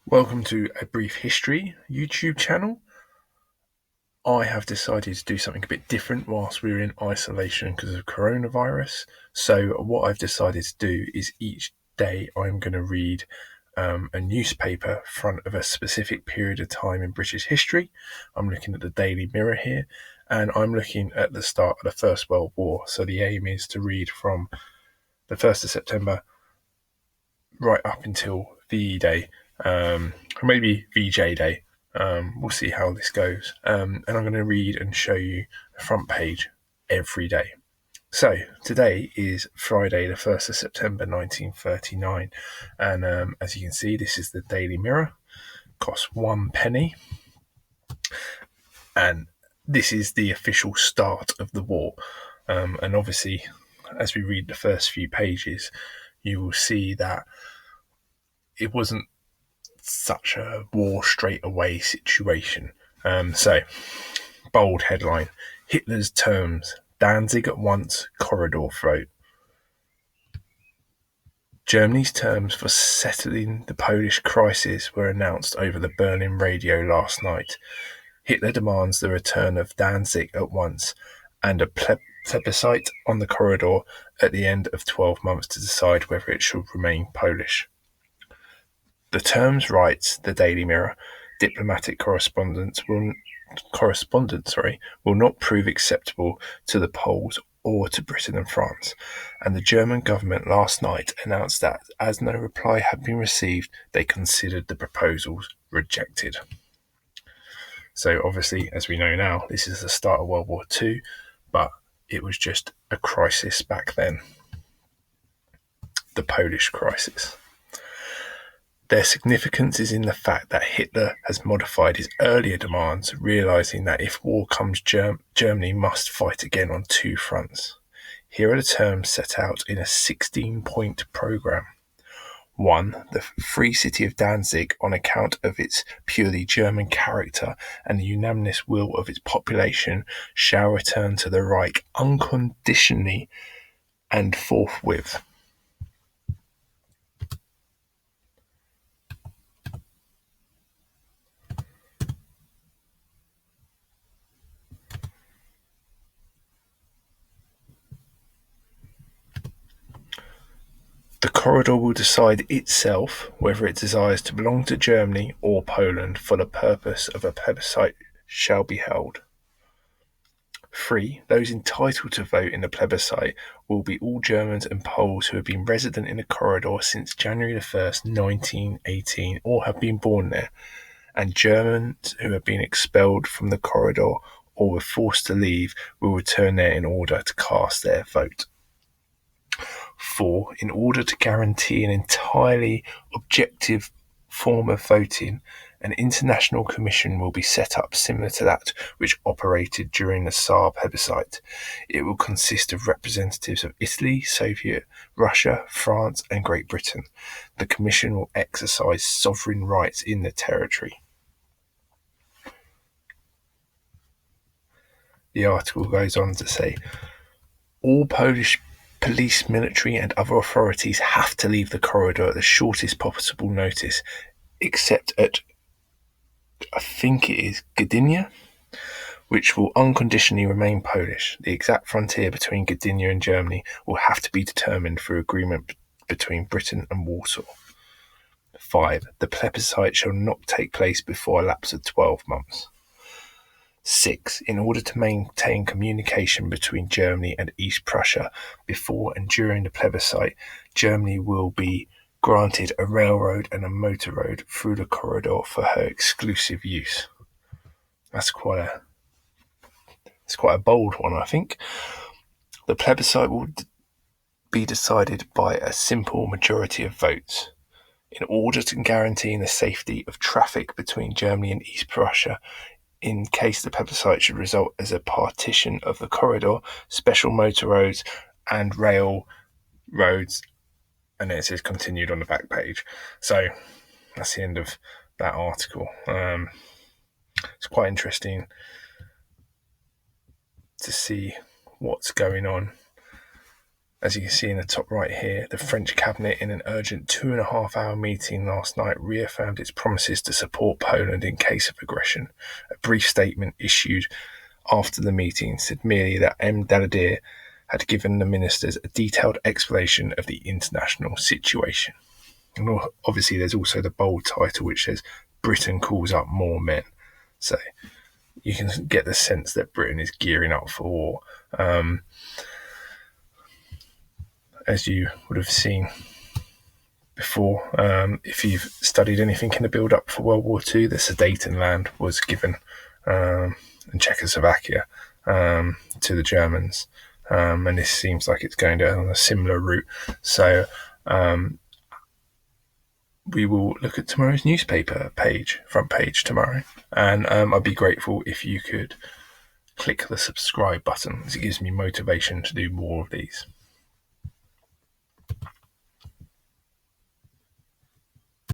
Welcome to A Brief History YouTube channel. I have decided to do something a bit different whilst we're in isolation because of coronavirus. So what I've decided to do is each day I'm going to read a newspaper front of a specific period of time in British history. I'm looking at the Daily Mirror here, and I'm looking at the start of the First World War. So the aim is to read from the 1st of September right up until VE Day, or maybe VJ Day. We'll see how this goes. And I'm going to read and show you the front page every day. So today is Friday, the 1st of September 1939. And as you can see, this is the Daily Mirror. Costs 1 penny. And this is the official start of the war. And obviously, as we read the first few pages, you will see that it wasn't such a war straight away situation. So, bold headline: Hitler's terms, Danzig at once, corridor vote. Germany's terms for settling the Polish crisis were announced over the Berlin radio last night. Hitler demands the return of Danzig at once and a plebiscite on the corridor at the end of 12 months to decide whether it should remain Polish. The terms, writes the Daily Mirror, diplomatic correspondence will not prove acceptable to the Poles or to Britain and France, and the German government last night announced that, as no reply had been received, they considered the proposals rejected. So obviously, as we know now, this is the start of World War II, but it was just a crisis back then. The Polish crisis. Their significance is in the fact that Hitler has modified his earlier demands, realising that if war comes, Germany must fight again on two fronts. Here are the terms set out in a 16-point programme. 1. The free city of Danzig, on account of its purely German character and the unanimous will of its population, shall return to the Reich unconditionally and forthwith. The corridor will decide itself whether it desires to belong to Germany or Poland, for the purpose of a plebiscite shall be held. 3. Those entitled to vote in the plebiscite will be all Germans and Poles who have been resident in the corridor since January 1st, 1918, or have been born there, and Germans who have been expelled from the corridor or were forced to leave will return there in order to cast their vote. 4. In order to guarantee an entirely objective form of voting, an international commission will be set up similar to that which operated during the Tsar plebiscite. It will consist of representatives of Italy, Soviet, Russia, France, and Great Britain. The commission will exercise sovereign rights in the territory. The article goes on to say, all Polish police, military, and other authorities have to leave the corridor at the shortest possible notice, except at, I think it is, Gdynia, which will unconditionally remain Polish. The exact frontier between Gdynia and Germany will have to be determined through agreement between Britain and Warsaw. 5. The plebiscite shall not take place before a lapse of 12 months. 6. In order to maintain communication between Germany and East Prussia before and during the plebiscite, Germany will be granted a railroad and a motor road through the corridor for her exclusive use. That's quite a bold one, I think. The plebiscite will be decided by a simple majority of votes. In order to guarantee the safety of traffic between Germany and East Prussia, in case the plebiscite should result as a partition of the corridor, special motor roads and rail roads, and then it says continued on the back page. So that's the end of that article. It's quite interesting to see what's going on. As you can see in the top right here, the French cabinet, in an urgent 2.5-hour meeting last night, reaffirmed its promises to support Poland in case of aggression. A brief statement issued after the meeting said merely that M. Daladier had given the ministers a detailed explanation of the international situation. And obviously there's also the bold title which says Britain calls up more men. So you can get the sense that Britain is gearing up for war. As you would have seen before, if you've studied anything in the build-up for World War II, the Sudetenland was given in Czechoslovakia to the Germans, and this seems like it's going down a similar route. So we will look at tomorrow's newspaper front page tomorrow, and I'd be grateful if you could click the subscribe button, as it gives me motivation to do more of these.